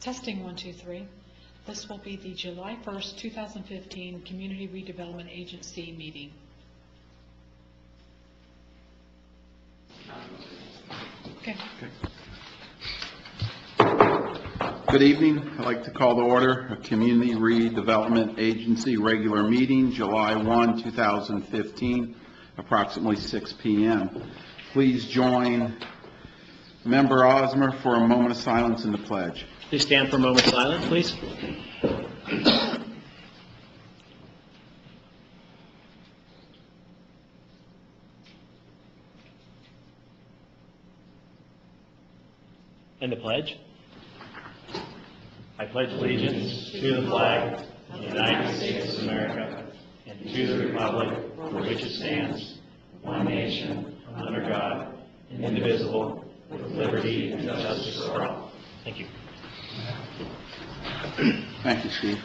Testing 1, 2, 3. This will be the July 1st, 2015 Community Redevelopment Agency meeting. Okay. Good evening. I'd like to call to order a Community Redevelopment Agency regular meeting, July 1, 2015, approximately 6 p.m. Please join Member Osmer for a moment of silence in the pledge. Please stand for a moment of silence, please. And the pledge. I pledge allegiance to the flag of the United States of America and to the republic for which it stands, one nation, under God, indivisible, with liberty and justice for all. Thank you. Thank you, Steve.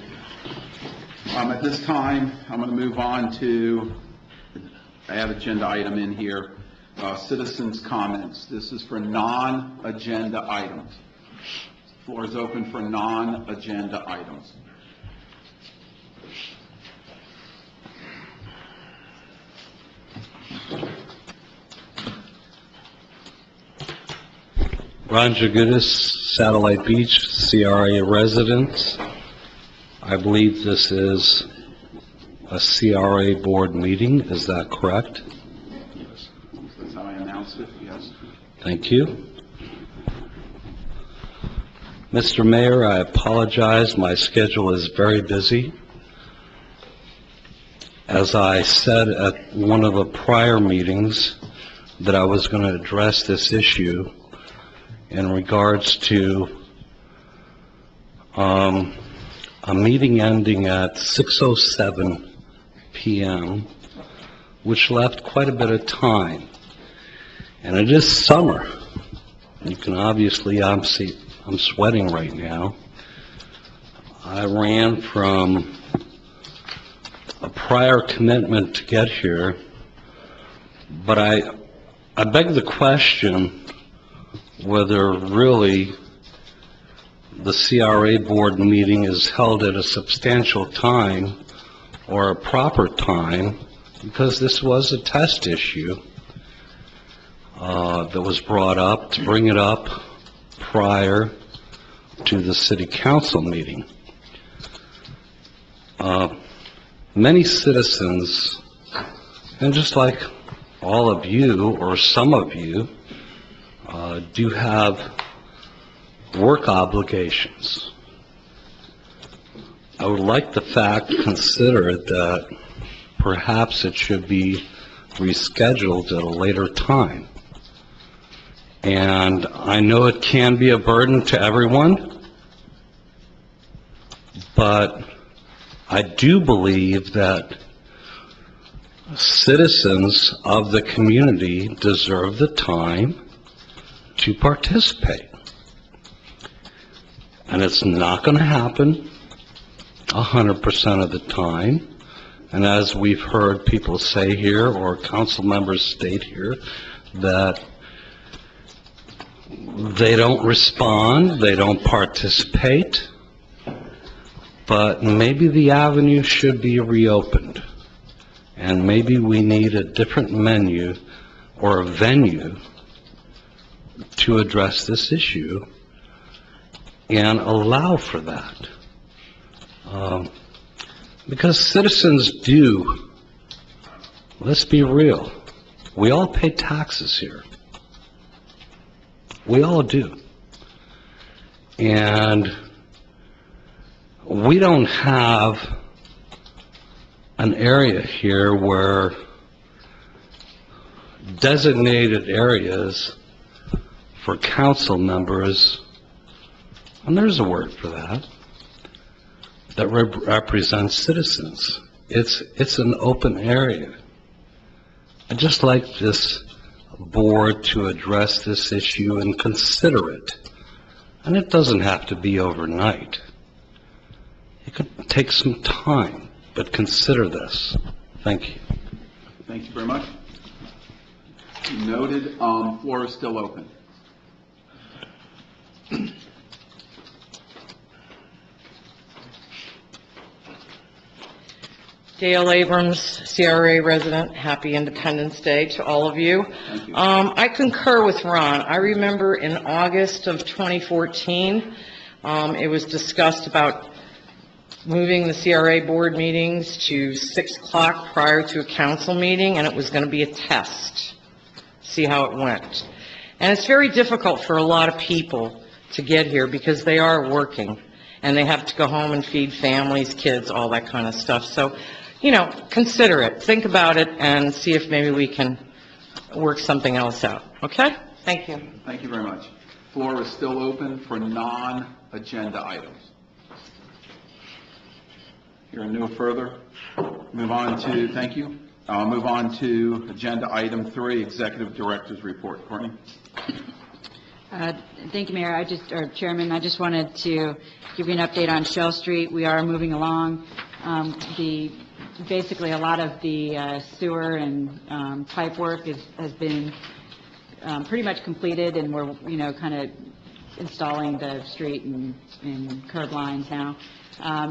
At this time, I'm going to move on to add agenda item in here, citizens' comments. This is for non-agenda items. The floor is open for non-agenda items. Ron Jagutis, Satellite Beach, CRA resident. I believe this is a CRA board meeting. Is that correct? Yes. That's how I announced it, yes. Thank you. Mr. Mayor, I apologize. My schedule is very busy. As I said at one of the prior meetings that I was going to address this issue in regards to a meeting ending at 6:07 p.m., which left quite a bit of time. And it is summer. You can obviously, I'm sweating right now. I ran from a prior commitment to get here, but I beg the question whether really the CRA board meeting is held at a substantial time or a proper time, because this was a test issue that was brought up, to bring it up prior to the city council meeting. Many citizens, and just like all of you or some of you, do have work obligations. I would like the fact considered that perhaps it should be rescheduled at a later time. And I know it can be a burden to everyone, but I do believe that citizens of the community deserve the time to participate. And it's not going to happen 100% of the time. And as we've heard people say here, or council members state here, that they don't respond, they don't participate, but maybe the avenue should be reopened. And maybe we need a different menu or a venue to address this issue and allow for that. Because citizens do, let's be real, we all pay taxes here. We all do. And we don't have an area here where designated areas for council members, and there's a word for that, that represents citizens. It's an open area. I'd just like this board to address this issue and consider it. And it doesn't have to be overnight. It could take some time, but consider this. Thank you. Thank you very much. Noted. Floor is still open. Gail Abrams, CRA resident, happy Independence Day to all of you. Thank you. I concur with Ron. I remember in August of 2014, it was discussed about moving the CRA board meetings to 6 o'clock prior to a council meeting, and it was going to be a test, see how it went. And it's very difficult for a lot of people to get here because they are working, and they have to go home and feed families, kids, all that kind of stuff. So, you know, consider it, think about it, and see if maybe we can work something else out, okay? Thank you. Thank you very much. Floor is still open for non-agenda items. Hearing no further, move on to, thank you. Move on to agenda item 3, Executive Director's Report. Courtney? Thank you, Mayor. Or Chairman, I just wanted to give you an update on Shell Street. We are moving along. Basically, a lot of the sewer and pipe work has been pretty much completed, and we're, kind of installing the street and curb lines now.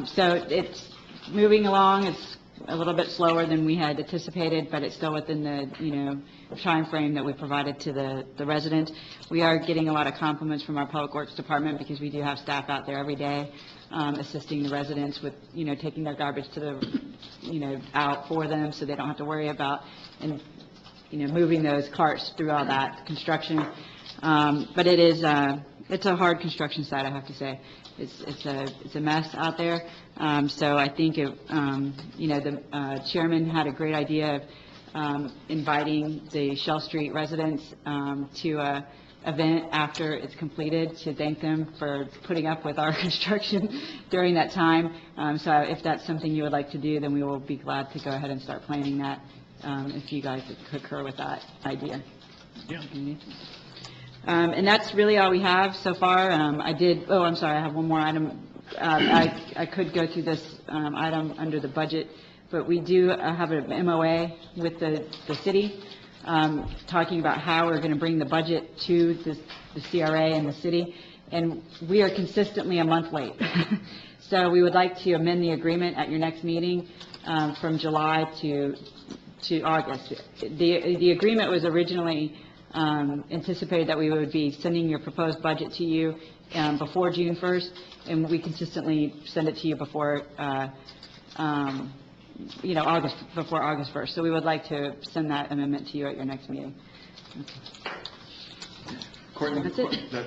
So it's moving along. It's a little bit slower than we had anticipated, but it's still within the, time frame that we provided to the resident. We are getting a lot of compliments from our Public Works Department because we do have staff out there every day assisting the residents with, taking their garbage to the, out for them so they don't have to worry about, moving those carts through all that construction. But it is, it's a hard construction site, I have to say. It's a mess out there. So I think the chairman had a great idea of inviting the Shell Street residents to a event after it's completed to thank them for putting up with our construction during that time. So if that's something you would like to do, then we will be glad to go ahead and start planning that if you guys concur with that idea. Yeah. And that's really all we have so far. I'm sorry, I have one more item. I could go through this item under the budget, but we do have an MOA with the city talking about how we're going to bring the budget to the CRA and the city, and we are consistently a month late. So we would like to amend the agreement at your next meeting from July to August. The agreement was originally anticipated that we would be sending your proposed budget to you before June 1st, and we consistently send it to you before, before August 1st. So we would like to send that amendment to you at your next meeting. Courtney, That's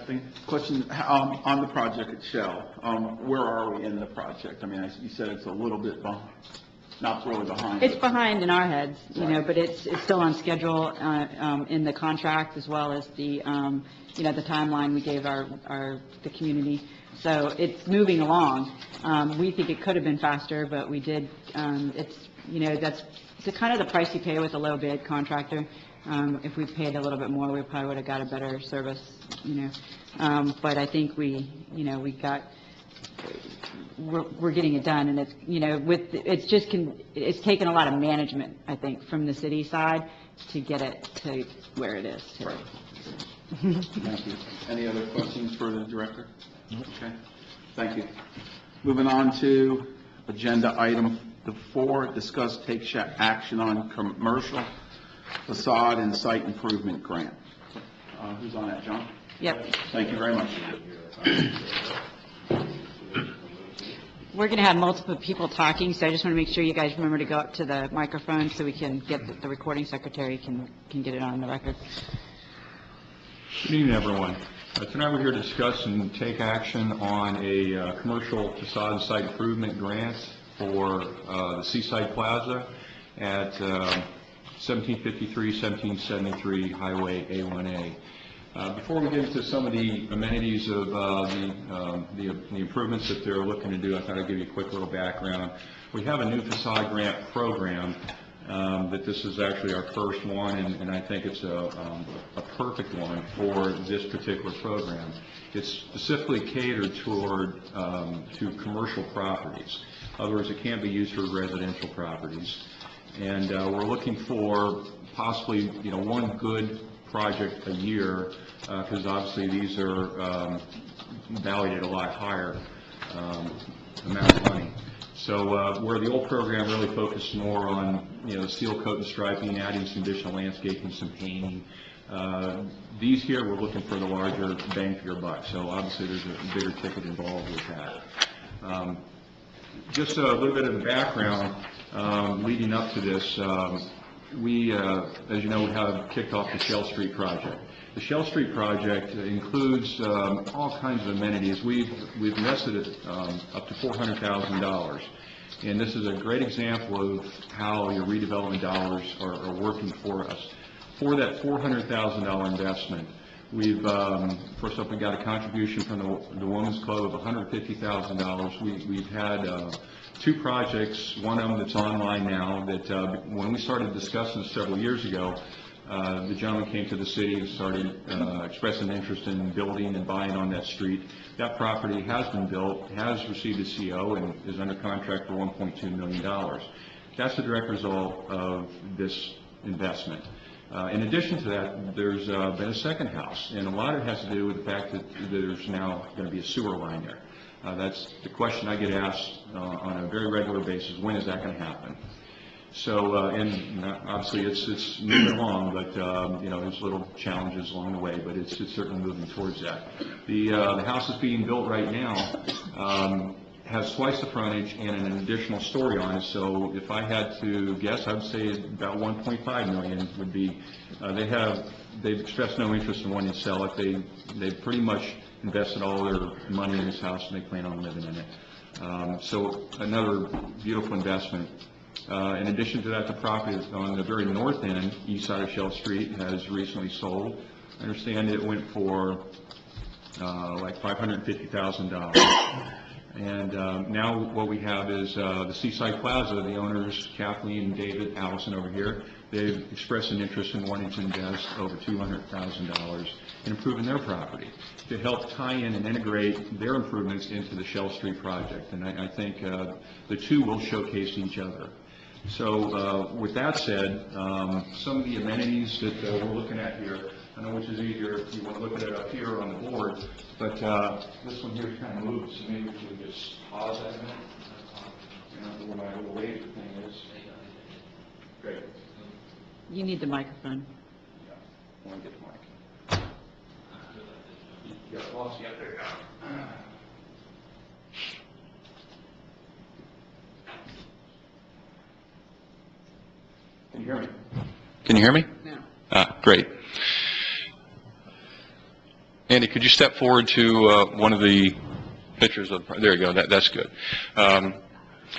it. Question on the project at Shell. Where are we in the project? I mean, you said it's a little bit behind, not really behind. It's behind in our heads, but it's still on schedule in the contract as well as the, the timeline we gave the community. So it's moving along. We think it could have been faster, but we did. That's kind of the price you pay with a low bid contractor. If we paid a little bit more, we probably would have got a better service, But I think we're getting it done, and it's taken a lot of management, I think, from the city side to get it to where it is today. Right. Thank you. Any other questions for the director? Okay. Thank you. Moving on to agenda item 4, discuss take action on commercial facade and site improvement grant. Who's on that, John? Yep. Thank you very much. We're going to have multiple people talking, so I just want to make sure you guys remember to go up to the microphone so we can get the recording secretary can get it on the record. Good evening, everyone. Tonight we're here to discuss and take action on a commercial facade and site improvement grant for the Seaside Plaza at 1753-1773 Highway A1A. Before we get into some of the amenities of the improvements that they're looking to do, I thought I'd give you a quick little background. We have a new facade grant program that this is actually our first one, and I think it's a perfect one for this particular program. It's specifically catered toward to commercial properties. In other words, it can't be used for residential properties. And we're looking for possibly, one good project a year, because obviously these are valued at a lot higher amount of money. So where the old program really focused more on, seal coat and striping, adding some additional landscaping, some painting, these here, we're looking for the larger bang for your buck. So obviously there's a bigger ticket involved with that. Just a little bit of the background leading up to this. We, as you know, we have kicked off the Shell Street project. The Shell Street project includes all kinds of amenities. We've invested it up to $400,000, and this is a great example of how your redevelopment dollars are working for us. For that $400,000 investment, we've first up we got a contribution from the Women's Club of $150,000. We've had two projects, one of them that's online now, that when we started discussing this several years ago, the gentleman came to the city and started expressing interest in building and buying on that street. That property has been built, has received a CO, and is under contract for $1.2 million. That's the direct result of this investment. In addition to that, there's been a second house, and a lot of it has to do with the fact that there's now going to be a sewer line there. That's the question I get asked on a very regular basis: when is that going to happen? So, and obviously it's moving along, but there's little challenges along the way, but it's certainly moving towards that. The house that's being built right now has twice the frontage and an additional story on it. So if I had to guess, I would say about 1.5 million would be. They've expressed no interest in wanting to sell it. They've pretty much invested all their money in this house, and they plan on living in it. So another beautiful investment. In addition to that, the property on the very north end, east side of Shell Street, has recently sold. I understand it went for like $550,000. And now what we have is the Seaside Plaza. The owners, Kathleen and David Allison over here, they've expressed an interest in wanting to invest over $200,000 in improving their property to help tie in and integrate their improvements into the Shell Street project. And I think the two will showcase each other. So with that said, some of the amenities that we're looking at here, I know which is easier if you want to look at it up here on the board, but this one here kind of moves, so maybe we can just pause that a minute. Where my little wave thing is. Great. You need the microphone. Yeah, I want to get the mic. Yeah, lost you up there. Can you hear me? Can you hear me? No. Great. Andy, could you step forward to one of the pictures of, there you go, that's good.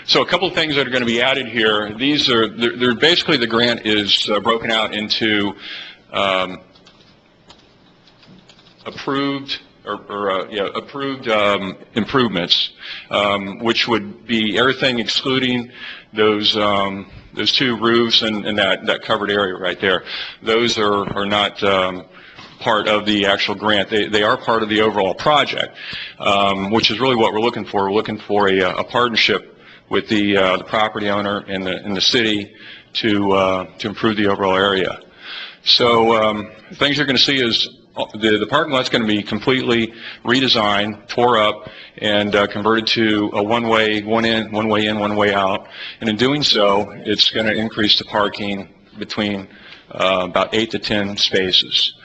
So a couple of things that are going to be added here. These are, they're basically, the grant is broken out into approved improvements, which would be everything excluding those two roofs and that covered area right there. Those are not part of the actual grant. They are part of the overall project, which is really what we're looking for. We're looking for a partnership with the property owner and the city to improve the overall area. So things you're going to see is the parking lot's going to be completely redesigned, tore up, and converted to a one way in, one way out. And in doing so, it's going to increase the parking between about 8 to 10 spaces.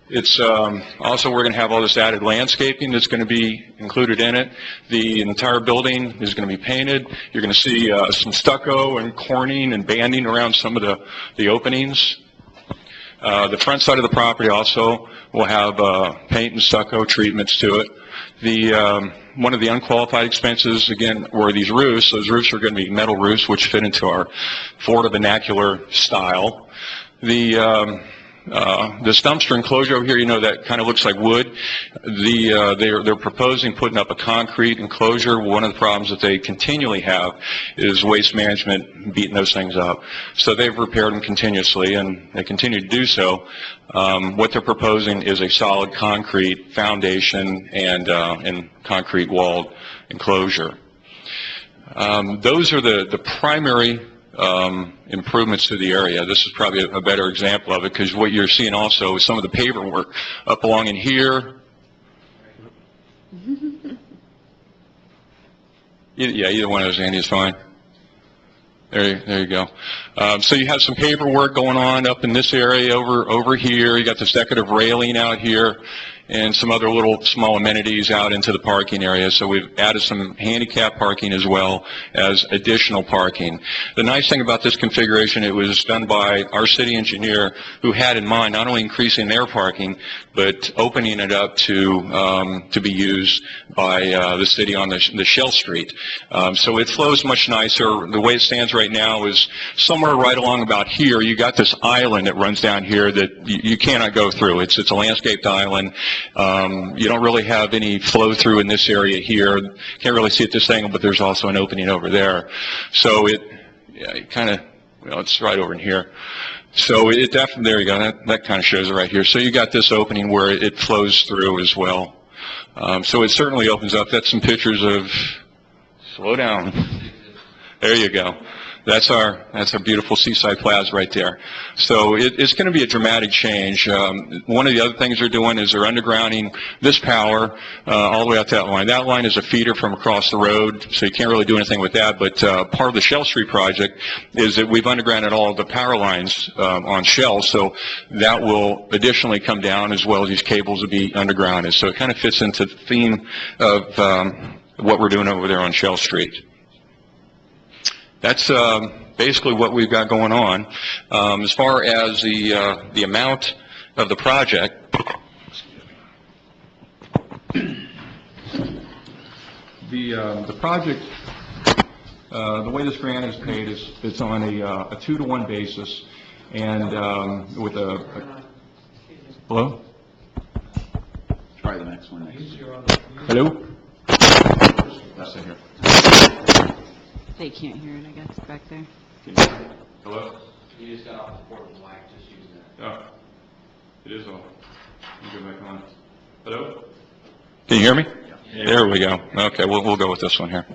It's also, we're going to have all this added landscaping that's going to be included in it. The entire building is going to be painted. You're going to see some stucco and corning and banding around some of the openings. The front side of the property also will have paint and stucco treatments to it. One of the unqualified expenses, again, were these roofs. Those roofs are going to be metal roofs, which fit into our Florida vernacular style. This dumpster enclosure over here, that kind of looks like wood. They're proposing putting up a concrete enclosure. One of the problems that they continually have is waste management beating those things up. So they've repaired them continuously, and they continue to do so. What they're proposing is a solid concrete foundation and concrete walled enclosure. Those are the primary improvements to the area. This is probably a better example of it, because what you're seeing also is some of the paver work up along in here. Yeah, either one of those, Andy, is fine. There you go. So you have some paperwork going on up in this area over here. You got this decorative railing out here and some other little small amenities out into the parking area. So we've added some handicap parking as well as additional parking. The nice thing about this configuration, it was done by our city engineer who had in mind not only increasing their parking, but opening it up to be used by the city on the Shell Street. So it flows much nicer. The way it stands right now is somewhere right along about here. You got this island that runs down here that you cannot go through. It's a landscaped island. You don't really have any flow through in this area here. Can't really see at this angle, but there's also an opening over there. So it kind of, well, it's right over in here. So it definitely, there you go, that kind of shows it right here. So you got this opening where it flows through as well. So it certainly opens up. That's some pictures of, slow down. There you go. That's our beautiful Seaside Plaza right there. So it's going to be a dramatic change. One of the other things they're doing is they're undergrounding this power all the way out to that line. That line is a feeder from across the road, so you can't really do anything with that. But part of the Shell Street project is that we've undergrounded all of the power lines on Shell, so that will additionally come down as well as these cables will be undergrounded. So it kind of fits into the theme of what we're doing over there on Shell Street. That's basically what we've got going on. As far as the amount of the project, the project, the way this grant is paid is it's on a 2-to-1 basis, and with a hello. Try the next one. Hello. Let's see here. They can't hear it, I guess, back there. Hello? You just got off the portable mic, just use that. Oh, it is on. You go back on. Hello? Can you hear me? Yeah. There we go. Okay, we'll go with this one here.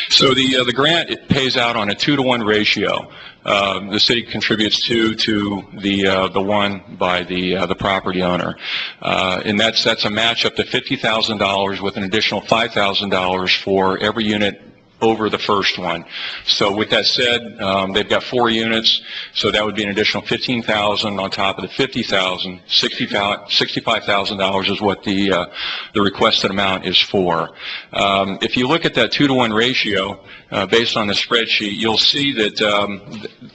So the grant, it pays out on a 2-to-1 ratio. The city contributes 2 to the 1 by the property owner, and that's a match up to $50,000 with an additional $5,000 for every unit over the first one. So with that said, they've got 4 units, so that would be an additional $15,000 on top of the $50,000. $65,000 is what the requested amount is for. If you look at that 2-to-1 ratio, based on the spreadsheet, you'll see that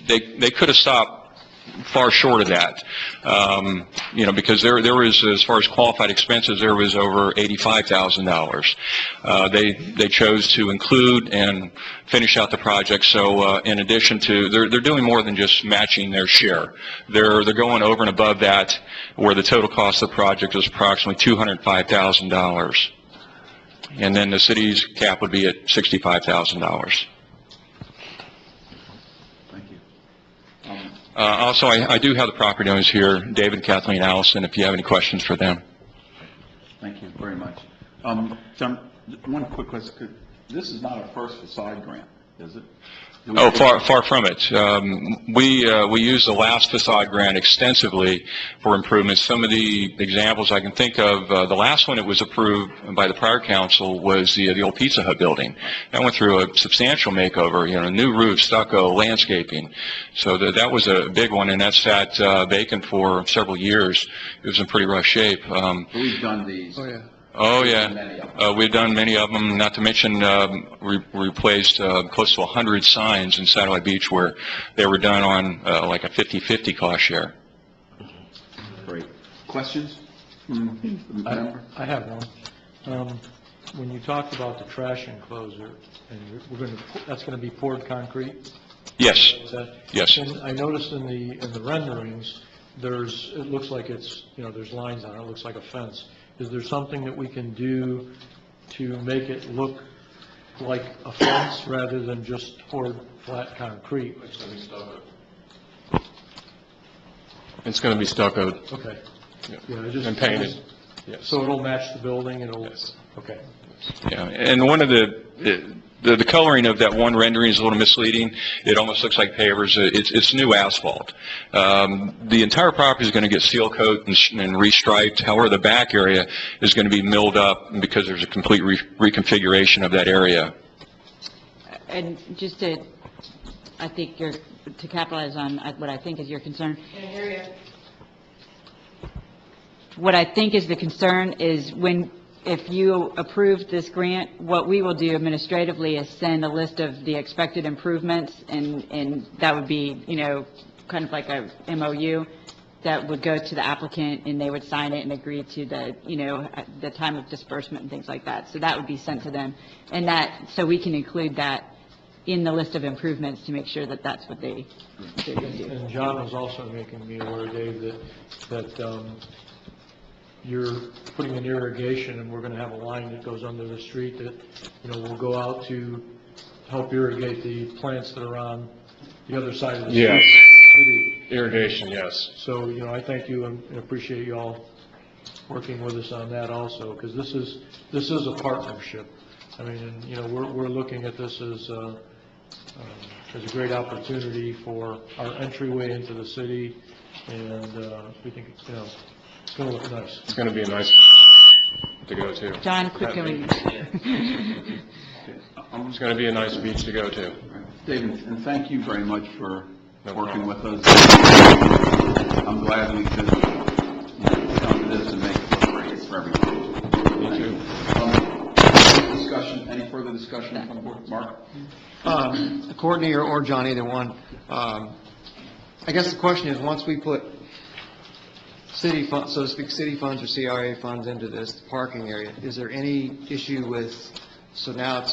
they could have stopped far short of that, because there was, as far as qualified expenses, there was over $85,000. They chose to include and finish out the project. So in addition to, they're doing more than just matching their share. They're going over and above that, where the total cost of the project is approximately $205,000, and then the city's cap would be at $65,000. Also, I do have the property owners here, David and Kathleen Allison, if you have any questions for them. Thank you very much. John, one quick question. This is not a first facade grant, is it? Oh, far from it. We use the last facade grant extensively for improvements. Some of the examples I can think of, the last one that was approved by the prior council was the old Pizza Hut building. That went through a substantial makeover, new roof, stucco, landscaping. So that was a big one, and that sat vacant for several years. It was in pretty rough shape. We've done these. Oh, yeah. Oh, yeah. We've done many of them, not to mention we replaced close to 100 signs in Satellite Beach where they were done on like a 50-50 cost share. Great. Questions? I have one. When you talked about the trash enclosure, and that's going to be poured concrete? Yes. Yes. And I noticed in the renderings, it looks like it's, there's lines on it. It looks like a fence. Is there something that we can do to make it look like a fence rather than just poured flat concrete? It's going to be stuccoed. It's going to be stuccoed. Okay. Yeah, and painted. Yes. So it'll match the building, Yes. Okay. Yeah, and one of the coloring of that one rendering is a little misleading. It almost looks like pavers. It's new asphalt. The entire property is going to get seal coat and restriped. However, the back area is going to be milled up because there's a complete reconfiguration of that area. and just to, I think to capitalize on what I think is your concern. What I think is the concern is if you approve this grant, what we will do administratively is send a list of the expected improvements, and that would be, kind of like a MOU that would go to the applicant, and they would sign it and agree to the time of disbursement and things like that. So that would be sent to them, and so we can include that in the list of improvements to make sure that that's what they're going to do. And John was also making me aware, Dave, that you're putting in irrigation, and we're going to have a line that goes under the street that, will go out to help irrigate the plants that are on the other side of the Yes. city. Irrigation, yes. So, I thank you and appreciate you all working with us on that also, because this is a partnership. I mean, and, we're looking at this as a great opportunity for our entryway into the city, and we think, it's going to look nice. It's going to be a nice to go to. John, quick, can we? It's going to be a nice beach to go to. David, and thank you very much for working with us. I'm glad we could come to this and make it look great for everyone. Me too. Any further discussion from the board? Mark? Courtney or John, either one. I guess the question is, once we put city funds, so to speak, city funds or CRA funds into this parking area, is there any issue with, so now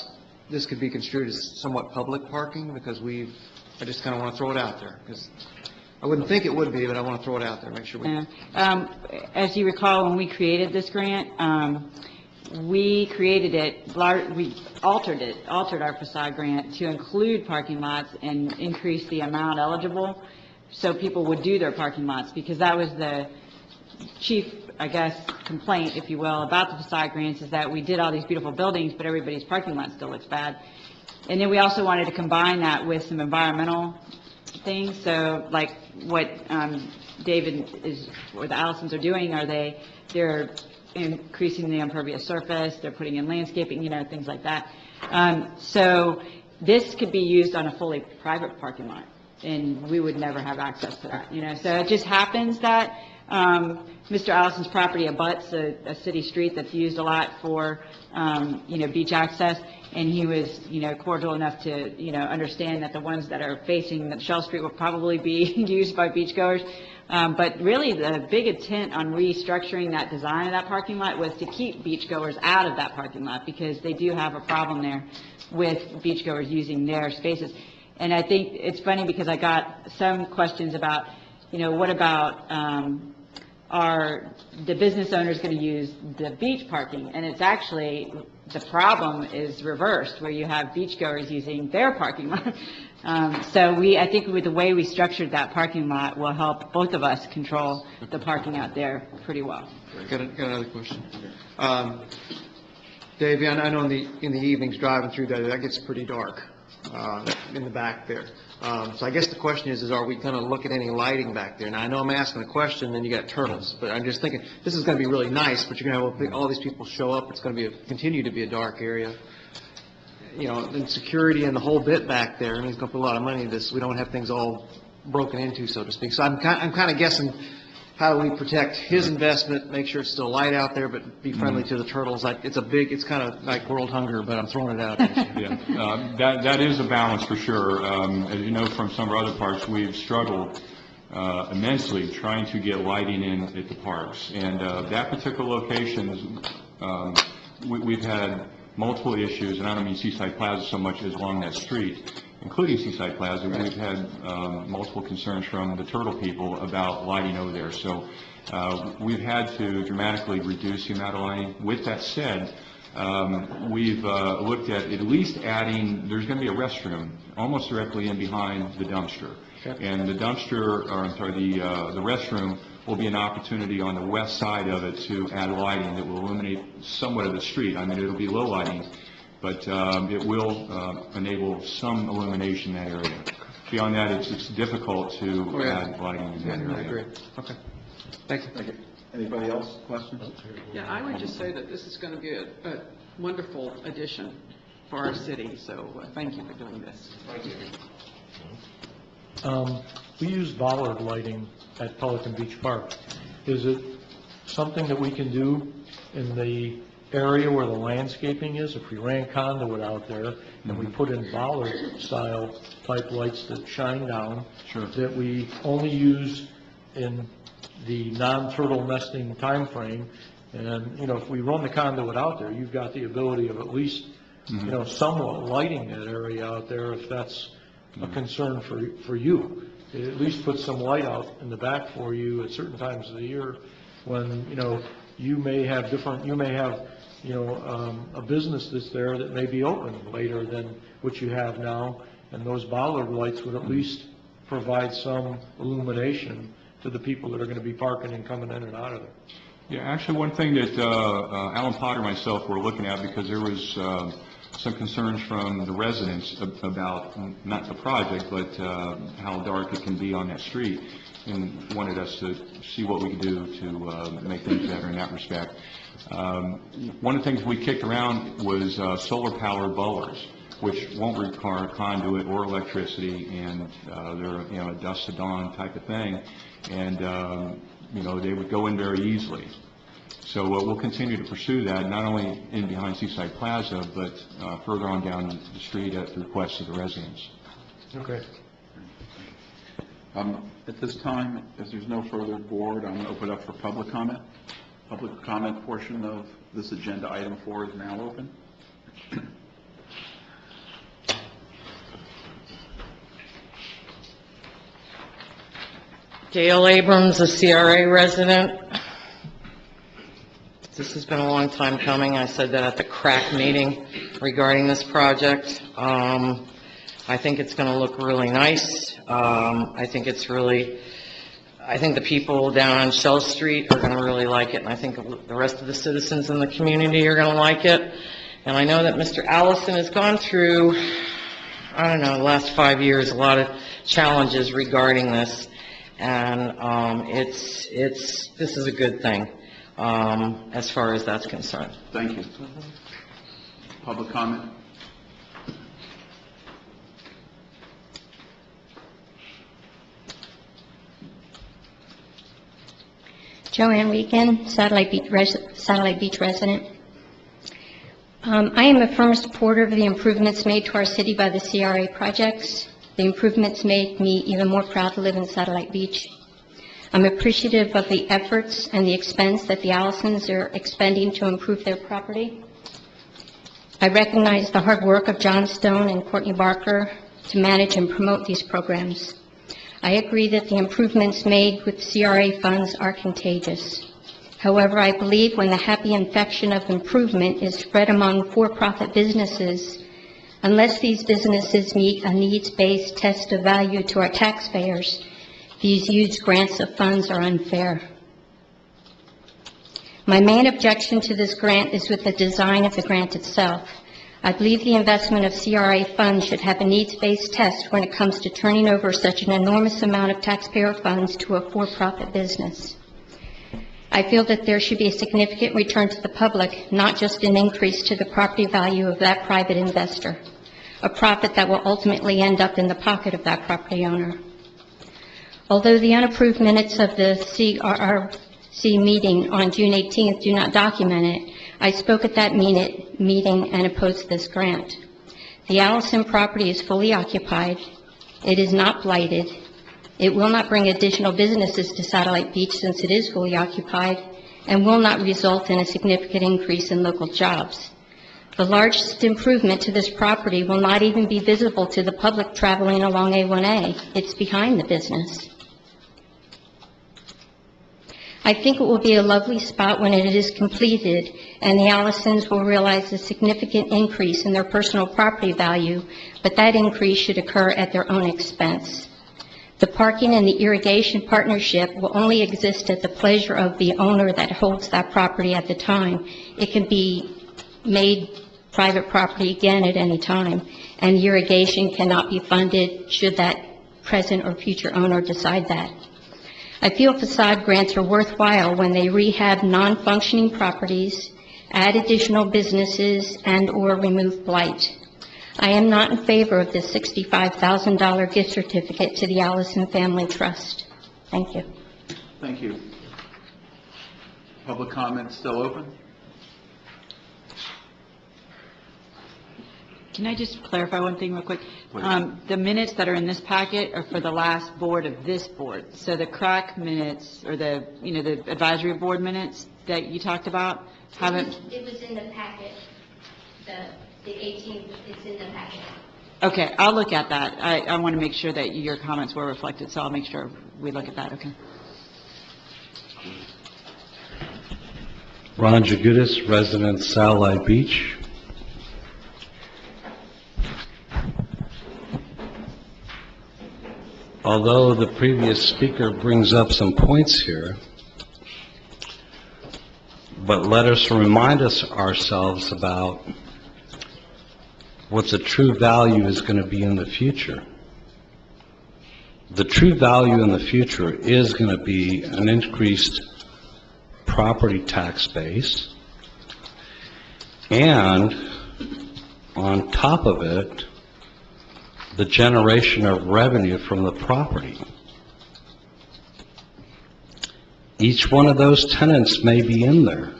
this could be construed as somewhat public parking, because I just kind of want to throw it out there, because I wouldn't think it would be, but I want to throw it out there, make sure we... Yeah. As you recall, when we created this grant, we created it, we altered our facade grant to include parking lots and increase the amount eligible, so people would do their parking lots, because that was the chief, I guess, complaint, if you will, about the facade grants, is that we did all these beautiful buildings, but everybody's parking lot still looks bad. And then we also wanted to combine that with some environmental things, so like what David or the Allisons are doing, they're increasing the impervious surface, they're putting in landscaping, things like that. So this could be used on a fully private parking lot, and we would never have access to that, So it just happens that Mr. Allison's property abuts a city street that's used a lot for, beach access, and he was, cordial enough to, understand that the ones that are facing Shell Street will probably be used by beachgoers. But really, the big intent on restructuring that design of that parking lot was to keep beachgoers out of that parking lot, because they do have a problem there with beachgoers using their spaces. And I think it's funny, because I got some questions about, what about are the business owners going to use the beach parking? And it's actually, the problem is reversed, where you have beachgoers using their parking lot. So I think with the way we structured that parking lot will help both of us control the parking out there pretty well. Got another question. Dave, I know in the evenings driving through that gets pretty dark in the back there. So I guess the question is are we going to look at any lighting back there? Now, I know I'm asking a question, and you got turtles, but I'm just thinking this is going to be really nice, but you're going to have all these people show up. It's going to continue to be a dark area. And security and the whole bit back there. I mean, it's going to put a lot of money into this. We don't have things all broken into, so to speak. So I'm kind of guessing, how do we protect his investment, make sure it's still light out there, but be friendly to the turtles? It's kind of like world hunger, but I'm throwing it out there. Yeah, that is a balance for sure. As you know from some of our other parks, we've struggled immensely trying to get lighting in at the parks. And that particular location, we've had multiple issues, and I don't mean Seaside Plaza so much as along that street, including Seaside Plaza. We've had multiple concerns from the turtle people about lighting over there. So we've had to dramatically reduce the amount of lighting. With that said, we've looked at least adding, there's going to be a restroom almost directly in behind the dumpster. And the dumpster, the restroom will be an opportunity on the west side of it to add lighting that will illuminate somewhat of the street. I mean, it'll be low lighting, but it will enable some illumination in that area. Beyond that, it's difficult to add lighting in that area. I agree. Okay. Thank you. Anybody else? Questions? Yeah, I would just say that this is going to be a wonderful addition for our city, so thank you for doing this. We use bollard lighting at Pelican Beach Park. Is it something that we can do in the area where the landscaping is? If we ran conduit out there and we put in bollard-style type lights that shine down, Sure. that we only use in the non-turtle nesting time frame, and, you know, if we run the conduit out there, you've got the ability of at least, you know, somewhat lighting that area out there, if that's a concern for you. It at least put some light out in the back for you at certain times of the year when, you know, you may have, you know, a business that's there that may be open later than what you have now, and those bollard lights would at least provide some illumination to the people that are going to be parking and coming in and out of there. Yeah, actually, one thing that Alan Potter and myself were looking at, because there was some concerns from the residents about, not the project, but how dark it can be on that street, and wanted us to see what we could do to make things better in that respect. One of the things we kicked around was solar-powered bollards, which won't require conduit or electricity, and they're, you know, a dusk to dawn type of thing, and you know, they would go in very easily. So we'll continue to pursue that, not only in behind Seaside Plaza, but further on down the street at the request of the residents. Okay. At this time, as there's no further board, I'm going to open up for public comment. Public comment portion of this agenda item 4 is now open. Gail Abrams, a CRA resident. This has been a long time coming. I said that at the CRA meeting regarding this project. I think it's going to look really nice. I think the people down on Shell Street are going to really like it, and I think the rest of the citizens in the community are going to like it. And I know that Mr. Allison has gone through, I don't know, the last 5 years, a lot of challenges regarding this. And this is a good thing as far as that's concerned. Thank you. Public comment? Joanne Regan, Satellite Beach resident. I am a firm supporter of the improvements made to our city by the CRA projects. The improvements made me even more proud to live in Satellite Beach. I'm appreciative of the efforts and the expense that the Allisons are expending to improve their property. I recognize the hard work of John Stone and Courtney Barker to manage and promote these programs. I agree that the improvements made with CRA funds are contagious. However, I believe when the happy infection of improvement is spread among for-profit businesses, unless these businesses meet a needs-based test of value to our taxpayers, these huge grants of funds are unfair. My main objection to this grant is with the design of the grant itself. I believe the investment of CRA funds should have a needs-based test when it comes to turning over such an enormous amount of taxpayer funds to a for-profit business. I feel that there should be a significant return to the public, not just an increase to the property value of that private investor, a profit that will ultimately end up in the pocket of that property owner. Although the unapproved minutes of the CRC meeting on June 18th do not document it, I spoke at that meeting and opposed this grant. The Allison property is fully occupied. It is not blighted. It will not bring additional businesses to Satellite Beach since it is fully occupied, and will not result in a significant increase in local jobs. The largest improvement to this property will not even be visible to the public traveling along A1A. It's behind the business. I think it will be a lovely spot when it is completed, and the Allisons will realize a significant increase in their personal property value, but that increase should occur at their own expense. The parking and the irrigation partnership will only exist at the pleasure of the owner that holds that property at the time. It can be made private property again at any time, and irrigation cannot be funded should that present or future owner decide that. I feel facade grants are worthwhile when they rehab non-functioning properties, add additional businesses, and/or remove blight. I am not in favor of this $65,000 gift certificate to the Allison Family Trust. Thank you. Thank you. Public comment still open? Can I just clarify one thing real quick? Please. The minutes that are in this packet are for the last board of this board. So the CRAC minutes, or the advisory board minutes that you talked about, haven't... It was in the packet, the 18th, it's in the packet. Okay, I'll look at that. I want to make sure that your comments were reflected, so I'll make sure we look at that, okay? Ron Jagutis, resident Satellite Beach. Although the previous speaker brings up some points here, but let us remind ourselves about what the true value is going to be in the future. The true value in the future is going to be an increased property tax base, and on top of it, the generation of revenue from the property. Each one of those tenants may be in there,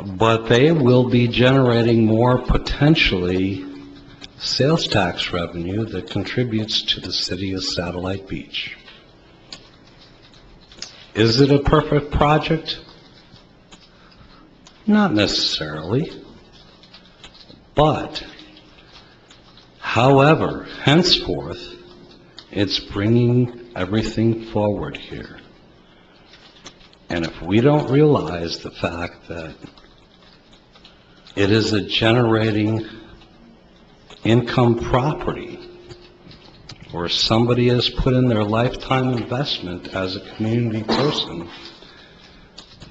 but they will be generating more potentially sales tax revenue that contributes to the city of Satellite Beach. Is it a perfect project? Not necessarily, but however, henceforth, it's bringing everything forward here. And if we don't realize the fact that it is a generating income property where somebody has put in their lifetime investment as a community person,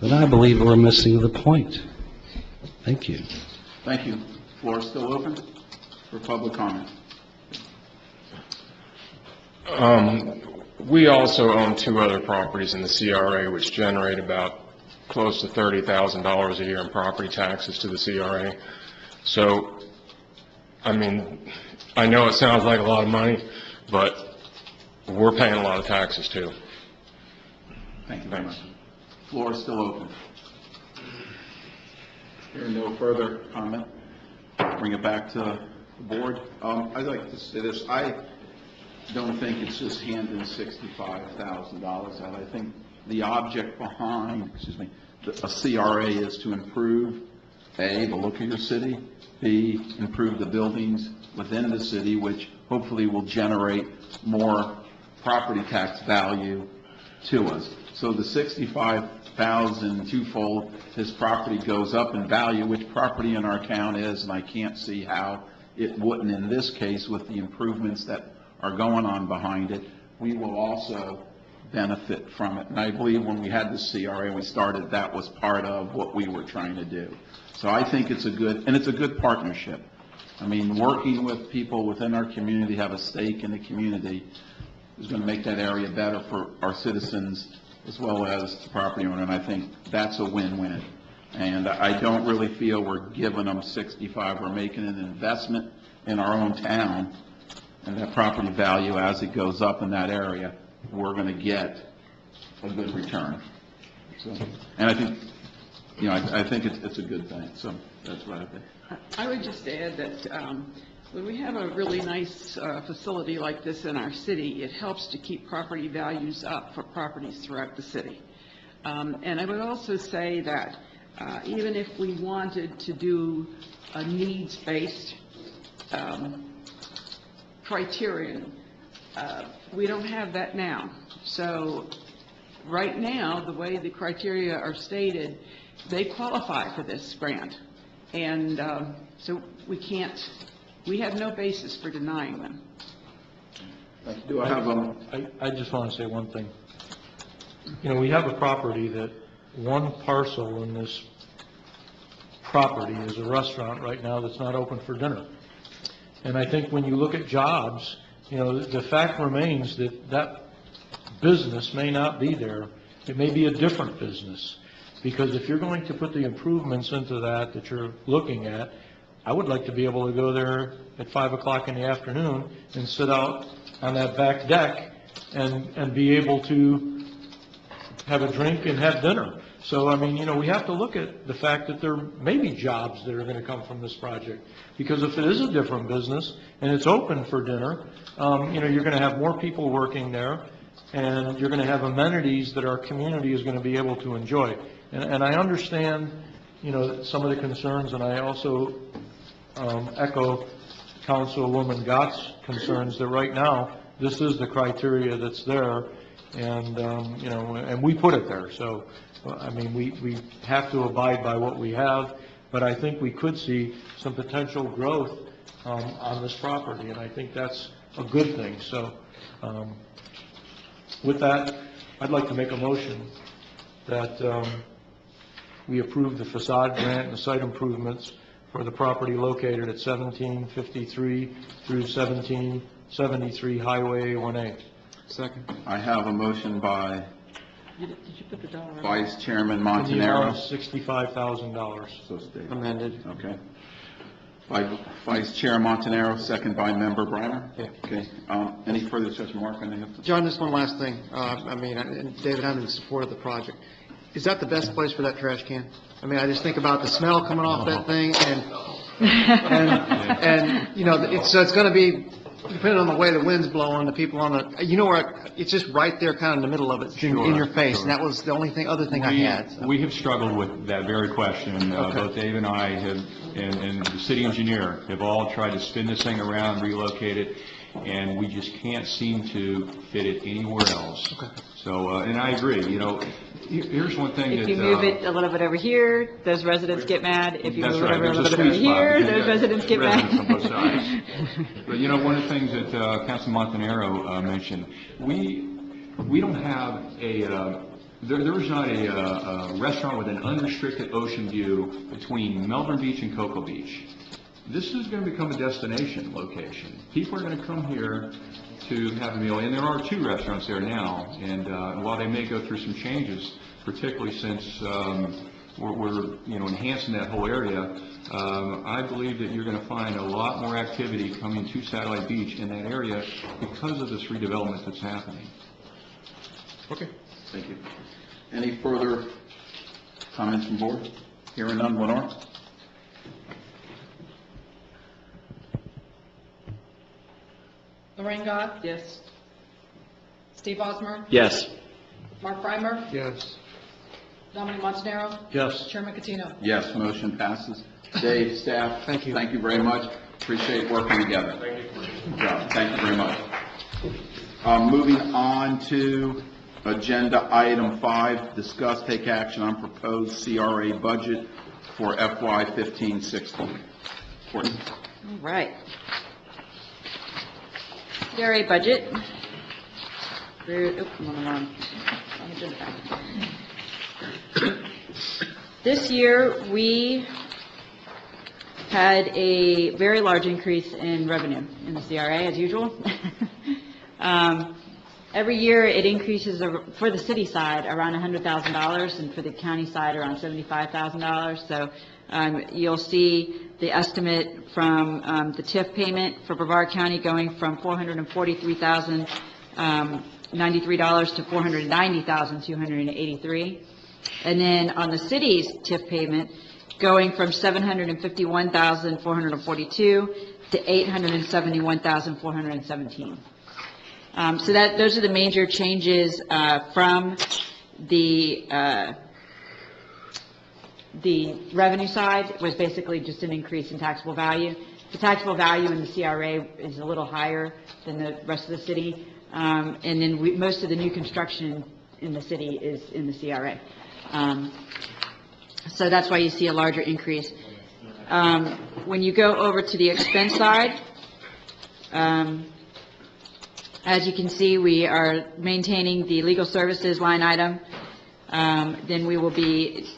then I believe we're missing the point. Thank you. Thank you. Floor is still open for public comment. We also own 2 other properties in the CRA which generate about close to $30,000 a year in property taxes to the CRA. So, I mean, I know it sounds like a lot of money, but we're paying a lot of taxes too. Thank you very much. Floor is still open. Hearing no further comment, bring it back to the board. I'd like to say this. I don't think it's just handing $65,000 out. I think the object behind, a CRA is to improve, A, the look of your city, B, improve the buildings within the city, which hopefully will generate more property tax value to us. So the $65,000 twofold, his property goes up in value, which property in our town is, and I can't see how it wouldn't in this case with the improvements that are going on behind it. We will also benefit from it. And I believe when we had the CRA, we started, that was part of what we were trying to do. So I think it's a good partnership. I mean, working with people within our community, have a stake in the community, is going to make that area better for our citizens as well as the property owner, and I think that's a win-win. And I don't really feel we're giving them 65. We're making an investment in our own town, and that property value, as it goes up in that area, we're going to get a good return. So, and I think, I think it's a good thing. So that's what I think. I would just add that when we have a really nice facility like this in our city, it helps to keep property values up for properties throughout the city. And I would also say that even if we wanted to do a needs-based criterion, we don't have that now. So right now, the way the criteria are stated, they qualify for this grant. And so we have no basis for denying them. Do I have I just want to say one thing. We have a property that one parcel in this property is a restaurant right now that's not open for dinner. And I think when you look at jobs, the fact remains that that business may not be there. It may be a different business. Because if you're going to put the improvements into that you're looking at, I would like to be able to go there at 5 o'clock in the afternoon and sit out on that back deck and be able to have a drink and have dinner. So, I mean, we have to look at the fact that there may be jobs that are going to come from this project. Because if it is a different business and it's open for dinner, you're going to have more people working there, and you're going to have amenities that our community is going to be able to enjoy. And I understand, some of the concerns, and I also echo Councilwoman Gott's concerns that right now, this is the criteria that's there, and, and we put it there. So, I mean, we have to abide by what we have, but I think we could see some potential growth on this property, and I think that's a good thing. So, with that, I'd like to make a motion that we approve the facade grant and the site improvements for the property located at 1753 through 1773 Highway 1A. Second. I have a motion by Did you put the dollar? Vice Chairman In the amount Montanaro. of $65,000. So stated. Amended. Okay. By Vice Chair Montanaro, second by Member Briner. Yeah. Okay. Any further discussion, Mark? I think that's- John, just one last thing. And David, I'm in support of the project. Is that the best place for that trash can? I mean, I just think about the smell coming off that thing, and so it's going to be, depending on the way the wind's blowing, the people on the, it's just right there kind of in the middle of it, in your face. And that was the other thing I had. So. We have struggled with that very question. Okay. Both Dave and I have, and the city engineer have all tried to spin this thing around, relocate it, and we just can't seem to fit it anywhere else. Okay. So, and I agree, here's one thing that... If you move it a little bit over here, those residents get mad. If you That's move it right. over a There's little bit over sweet spot. here, Yeah, those residents get residents on mad. both sides. But, one of the things that Councilman Montanaro mentioned, we don't have there is not a restaurant with an unrestricted ocean view between Melbourne Beach and Cocoa Beach. This is going to become a destination location. People are going to come here to have a meal, and there are 2 restaurants there now, and while they may go through some changes, particularly since we're enhancing that whole area, I believe that you're going to find a lot more activity coming to Satellite Beach in that area because of this redevelopment that's happening. Okay. Thank you. Any further comments from board? Hearing none, Lenore? Lorraine Gott, Yes. Steve Osmer, Yes. Mark Freimer, Yes. Dominic Montanaro, Yes. Chairman Catino. Yes, motion passes. Dave, staff. Thank you. Thank you very much. Appreciate working together. Thank you. Good job. Thank you very much. Moving on to agenda item 5, discuss, take action on proposed CRA budget for FY 15-16. Courtney? All right. CRA budget. I'm on the wrong agenda. This year, we had a very large increase in revenue in the CRA, as usual. Every year, it increases for the city side around $100,000, and for the county side around $75,000. So you'll see the estimate from the TIF payment for Brevard County going from $443,093 to $490,283. And then on the city's TIF payment, going from $751,442 to $871,417. So those are the major changes from the revenue side. Was basically just an increase in taxable value. The taxable value in the CRA is a little higher than the rest of the city, and then most of the new construction in the city is in the CRA. So that's why you see a larger increase. When you go over to the expense side, as you can see, we are maintaining the legal services line item. Then we will be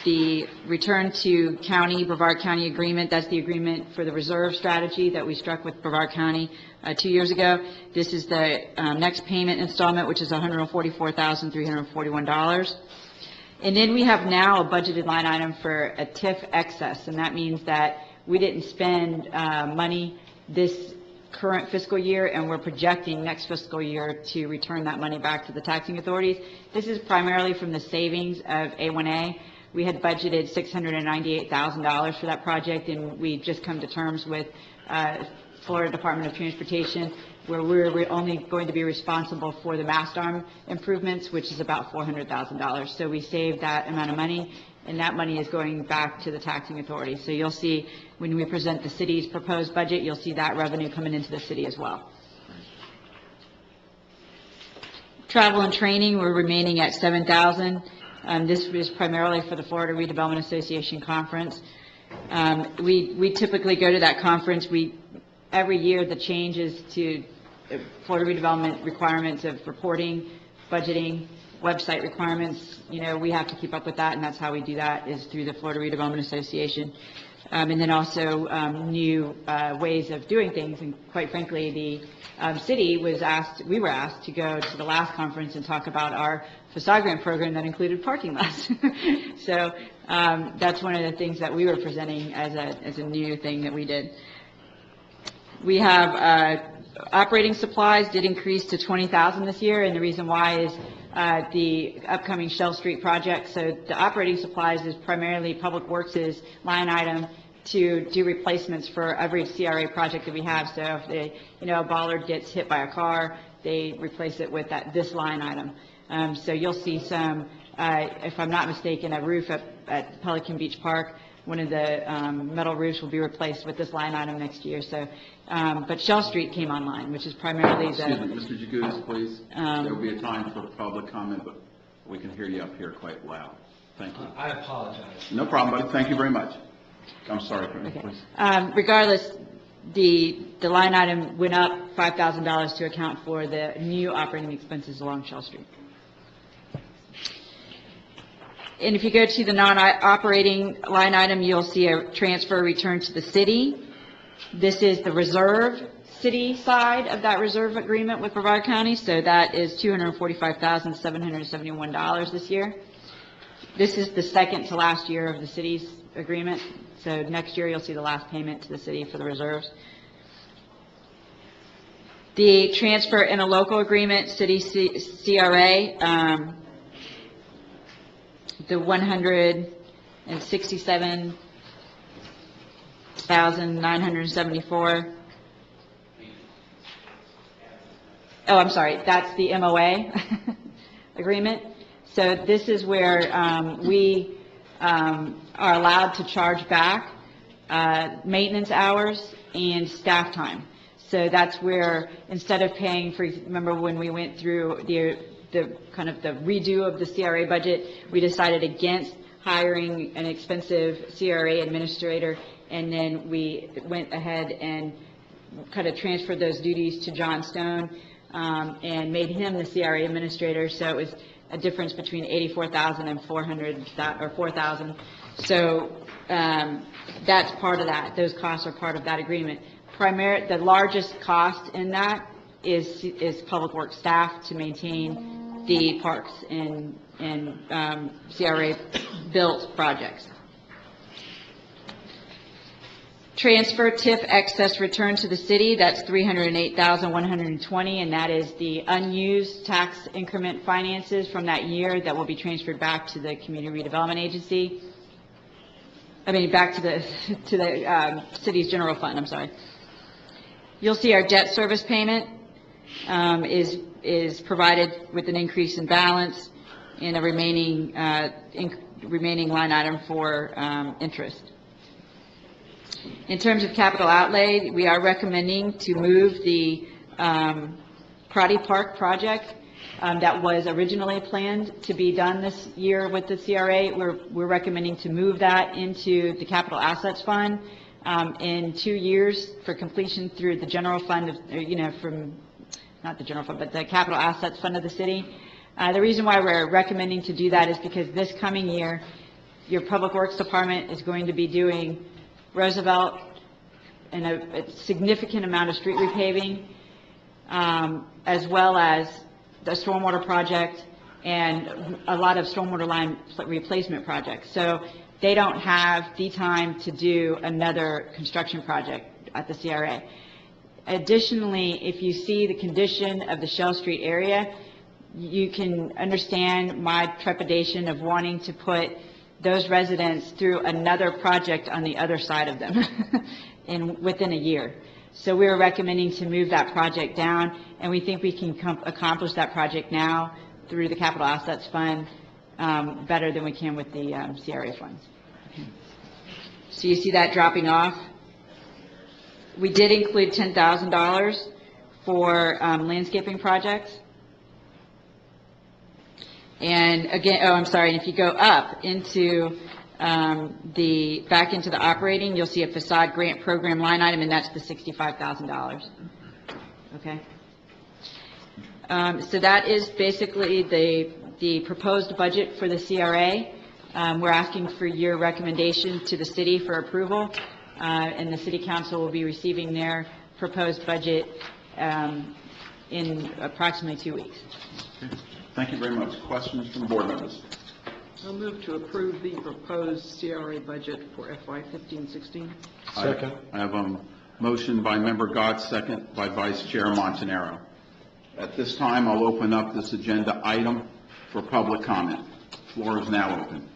the return to county, Brevard County agreement. That's the agreement for the reserve strategy that we struck with Brevard County 2 years ago. This is the next payment installment, which is $144,341. And then we have now a budgeted line item for a TIF excess, and that means that we didn't spend money this current fiscal year, and we're projecting next fiscal year to return that money back to the taxing authorities. This is primarily from the savings of A1A. We had budgeted $698,000 for that project, and we just come to terms with Florida Department of Transportation, where we're only going to be responsible for the mast arm improvements, which is about $400,000. So we saved that amount of money, and that money is going back to the taxing authority. So you'll see when we present the city's proposed budget, you'll see that revenue coming into the city as well. Travel and training, we're remaining at $7,000. This is primarily for the Florida Redevelopment Association conference. We typically go to that conference. Every year the changes to Florida redevelopment requirements of reporting, budgeting, website requirements, we have to keep up with that, and that's how we do that, is through the Florida Redevelopment Association. And then also new ways of doing things, and quite frankly, the city we were asked to go to the last conference and talk about our facade grant program that included parking lots. So that's one of the things that we were presenting as a new thing that we did. We have operating supplies did increase to $20,000 this year, and the reason why is the upcoming Shell Street project. So the operating supplies is primarily Public Works' line item to do replacements for every CRA project that we have. So if a bollard gets hit by a car, they replace it with this line item. So you'll see some, if I'm not mistaken, a roof at Pelican Beach Park. One of the metal roofs will be replaced with this line item next year. So, but Shell Street came online, which is primarily the... Excuse me, Mr. Jagutis, please. There will be a time for public comment, but we can hear you up here quite loud. Thank you. I apologize. No problem, buddy. Thank you very much. I'm sorry, Okay. please. Regardless, the line item went up $5,000 to account for the new operating expenses along Shell Street. And if you go to the non-operating line item, you'll see a transfer return to the city. This is the reserve city side of that reserve agreement with Brevard County, so that is $245,771 this year. This is the second to last year of the city's agreement, so next year you'll see the last payment to the city for the reserves. The transfer in a local agreement, city CRA, the $167,974. Oh, I'm sorry, that's the MOA agreement. So this is where we are allowed to charge back maintenance hours and staff time. So that's where, instead of paying for, remember when we went through the kind of the redo of the CRA budget, we decided against hiring an expensive CRA administrator, and then we went ahead and kind of transferred those duties to John Stone and made him the CRA administrator. So it was a difference between $84,000 and $4,000. So that's part of that. Those costs are part of that agreement. The largest cost in that is Public Works staff to maintain the parks and CRA built projects. Transfer TIF excess return to the city, that's $308,120, and that is the unused tax increment finances from that year that will be transferred back to the Community Redevelopment Agency. Back to the city's general fund, I'm sorry. You'll see our debt service payment is provided with an increase in balance and a remaining line item for interest. In terms of capital outlay, we are recommending to move the Crotty Park project that was originally planned to be done this year with the CRA. We're recommending to move that into the capital assets fund in 2 years for completion through the general fund, not the general fund, but the capital assets fund of the city. The reason why we're recommending to do that is because this coming year, your Public Works Department is going to be doing Roosevelt and a significant amount of street repaving, as well as the stormwater project and a lot of stormwater line replacement projects. So they don't have the time to do another construction project at the CRA. Additionally, if you see the condition of the Shell Street area, you can understand my trepidation of wanting to put those residents through another project on the other side of them within a year. So we are recommending to move that project down, and we think we can accomplish that project now through the Capital Assets Fund better than we can with the CRA funds. Okay. So you see that dropping off. We did include $10,000 for landscaping projects. And again, I'm sorry, and if you go up into back into the operating, you'll see a facade grant program line item, and that's the $65,000. Okay. So that is basically the proposed budget for the CRA. We're asking for your recommendation to the city for approval, and the city council will be receiving their proposed budget in approximately 2 weeks. Okay. Thank you very much. Questions from board members? I'll move to approve the proposed CRA budget for FY 15-16. Second. I have a motion by Member Gott, second by Vice Chair Montanaro. At this time, I'll open up this agenda item for public comment. Floor is now open.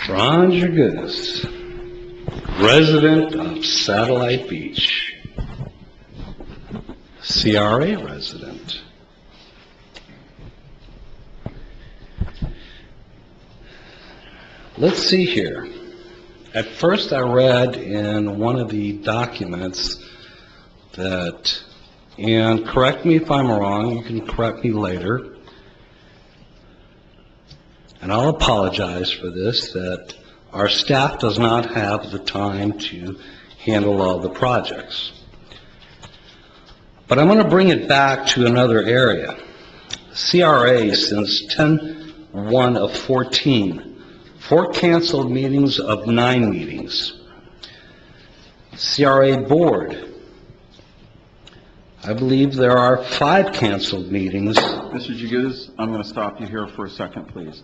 Ron Jagutis, resident of Satellite Beach, CRA resident. Let's see here. At first I read in one of the documents that, and correct me if I'm wrong, you can correct me later, and I'll apologize for this, that our staff does not have the time to handle all the projects. But I'm going to bring it back to another area. CRA, since 10/1 of 14, 4 canceled meetings of 9 meetings. CRA board, I believe there are 5 canceled meetings. Mr. Jagutis, I'm going to stop you here for a second, please.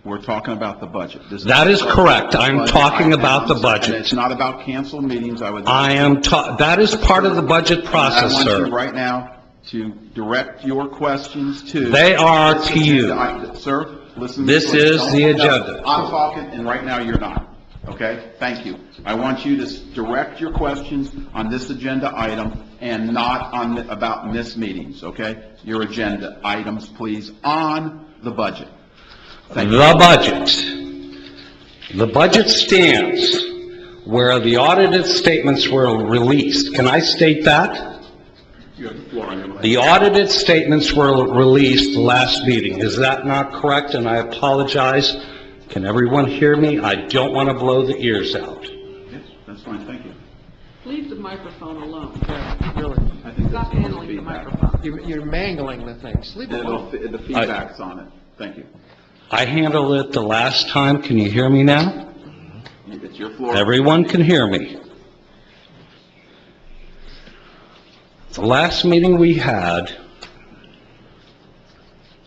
We're talking about the budget. That is correct. I'm talking about the budget. It's not about canceled meetings. That is part of the budget process, I sir. want you right now to direct your questions to... They are to you. Sir, listen. This is the agenda. I'm talking, and right now you're not. Okay? Thank you. I want you to direct your questions on this agenda item and not on about missed meetings, okay? Your agenda items, please, on the budget. The budget. The budget stands where the audited statements were released. Can I state that? You have the floor on your left. The audited statements were released last meeting. Is that not correct? And I apologize. Can everyone hear me? I don't want to blow the ears out. Yes, that's fine. Thank you. Leave the microphone alone. Really. I think Stop that's the handling the feedback. microphone. You're mangling the things. Leave it alone. The feedback's on it. Thank you. I handled it the last time. Can you hear me now? It's your floor. Everyone can hear me. The last meeting we had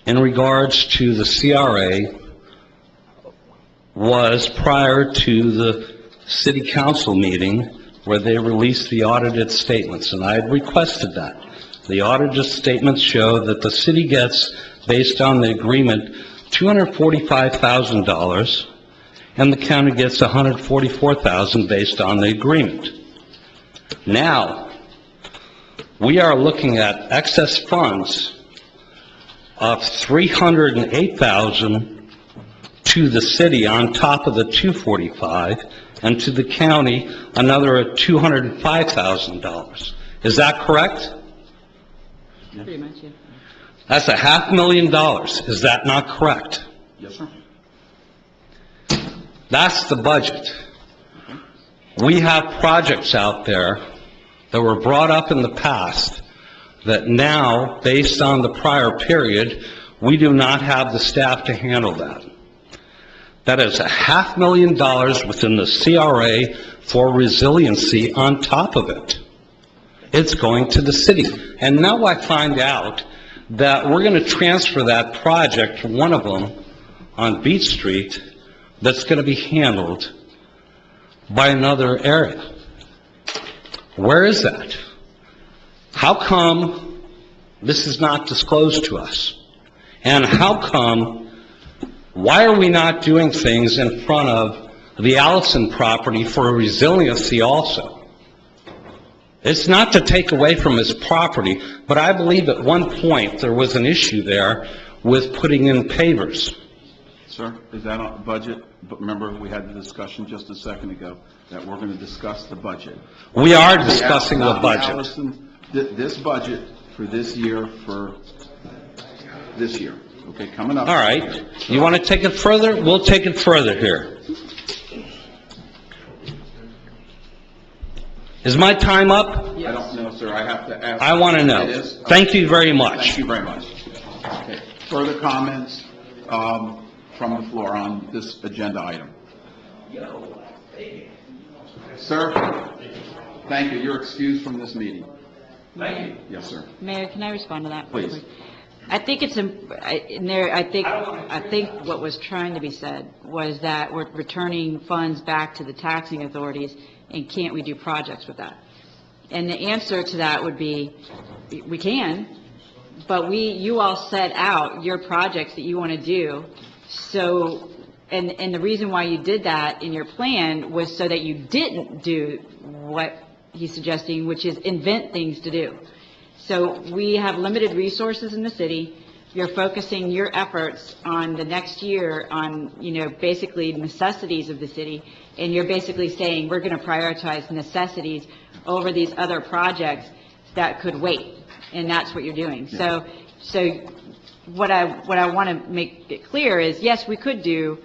in regards to the CRA was prior to the city council meeting where they released the audited statements, and I had requested that. The audited statements show that the city gets, based on the agreement, $245,000, and the county gets $144,000 based on the agreement. Now, we are looking at excess funds of $308,000 to the city on top of the $245,000, and to the county another $205,000. Is that correct? Pretty much, yeah. That's $500,000. Is that not correct? Yes, sir. That's the budget. We have projects out there that were brought up in the past that now, based on the prior period, we do not have the staff to handle that. That is $500,000 within the CRA for resiliency on top of it. It's going to the city. And now I find out that we're going to transfer that project, one of them, on Beach Street, that's going to be handled by another area. Where is that? How come this is not disclosed to us? And how come, why are we not doing things in front of the Allison property for resiliency also? It's not to take away from his property, but I believe at one point there was an issue there with putting in pavers. Sir, is that on the budget? But remember, we had the discussion just a second ago that we're going to discuss the budget. We are discussing the budget. Allison, this budget for this year, okay, coming up. All right. You want to take it further? We'll take it further here. Is my time up? I don't know, sir. I have to ask. I want to know. It is? Thank you very much. Thank you very much. Okay. Further comments from the floor on this agenda item? Sir, thank you. You're excused from this meeting. Thank you. Yes, sir. Mayor, can I respond to that? Please. I think it's, I think what was trying to be said was that we're returning funds back to the taxing authorities, and can't we do projects with that? And the answer to that would be, we can, but you all set out your projects that you want to do, so, and the reason why you did that in your plan was so that you didn't do what he's suggesting, which is invent things to do. So we have limited resources in the city. You're focusing your efforts on the next year on, basically necessities of the city, and you're basically saying we're going to prioritize necessities over these other projects that could wait, and that's what you're doing. So what I want to make it clear is, yes, we could do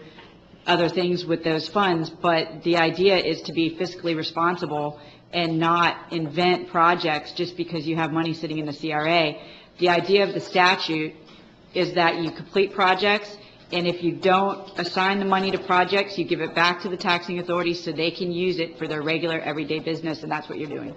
other things with those funds, but the idea is to be fiscally responsible and not invent projects just because you have money sitting in the CRA. The idea of the statute is that you complete projects, and if you don't assign the money to projects, you give it back to the taxing authorities so they can use it for their regular everyday business, and that's what you're doing.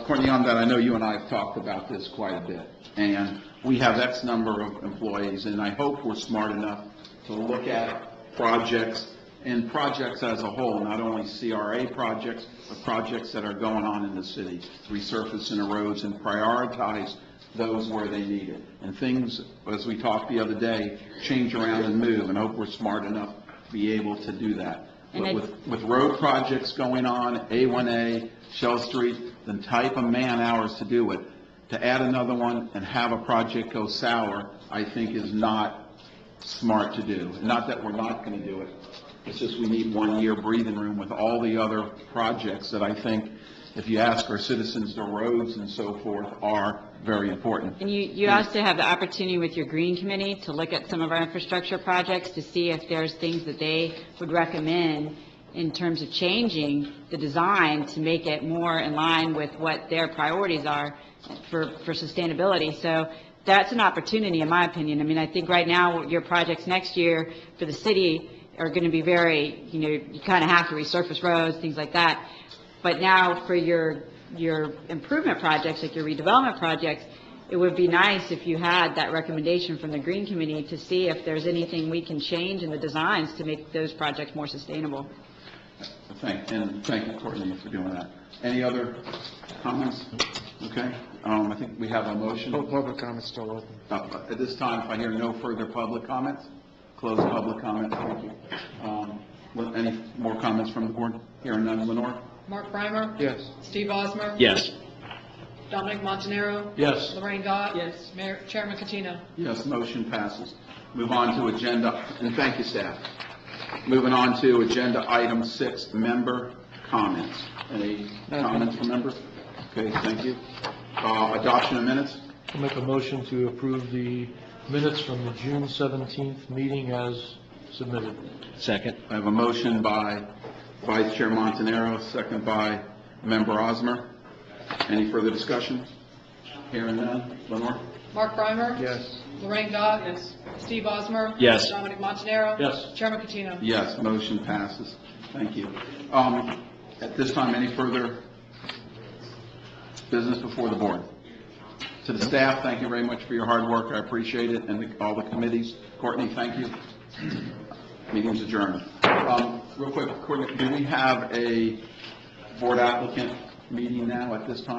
Courtney, on that, I know you and I have talked about this quite a bit, and we have X number of employees, and I hope we're smart enough to look at projects and projects as a whole, not only CRA projects, but projects that are going on in the city, resurfacing the roads, and prioritize those where they need it. And things, as we talked the other day, change around and move, and hope we're smart enough to be able to do that. But with road projects going on, A1A, Shell Street, the type of man hours to do it, to add another one and have a project go sour, I think is not smart to do. Not that we're not going to do it. It's just we need 1 year breathing room with all the other projects that I think, if you ask our citizens, the roads and so forth are very important. And you also have the opportunity with your Green Committee to look at some of our infrastructure projects to see if there's things that they would recommend in terms of changing the design to make it more in line with what their priorities are for sustainability. So that's an opportunity, in my opinion. I mean, I think right now your projects next year for the city are going to be very, you kind of have to resurface roads, things like that. But now for your improvement projects, like your redevelopment projects, it would be nice if you had that recommendation from the Green Committee to see if there's anything we can change in the designs to make those projects more sustainable. Thank you, Courtney, for doing that. Any other comments? Okay. I think we have a motion. Public comment's still open. At this time, if I hear no further public comments, close public comment. Thank you. Any more comments from the board? Hearing none. Lenore? Mark Breimer? Yes. Steve Osmer? Yes. Dominic Montanaro? Yes. Lorraine Gott? Yes. Chairman Catino? Yes, motion passes. Move on to agenda, and thank you, staff. Moving on to agenda item 6, member comments. Any comments from members? Okay, thank you. Adoption of minutes? I'll make a motion to approve the minutes from the June 17th meeting as submitted. Second. I have a motion by Vice Chair Montanaro, second by Member Osmer. Any further discussion? Hearing none. Lenore? Mark Brimer. Yes. Lorraine Dodd. Yes. Steve Osmer. Yes. Dominic Montanaro. Yes. Chairman Catino. Yes, motion passes. Thank you. At this time, any further business before the board? To the staff, thank you very much for your hard work. I appreciate it, and all the committees. Courtney, thank you. Meeting's adjourned. Real quick, Courtney, do we have a board applicant meeting now at this time?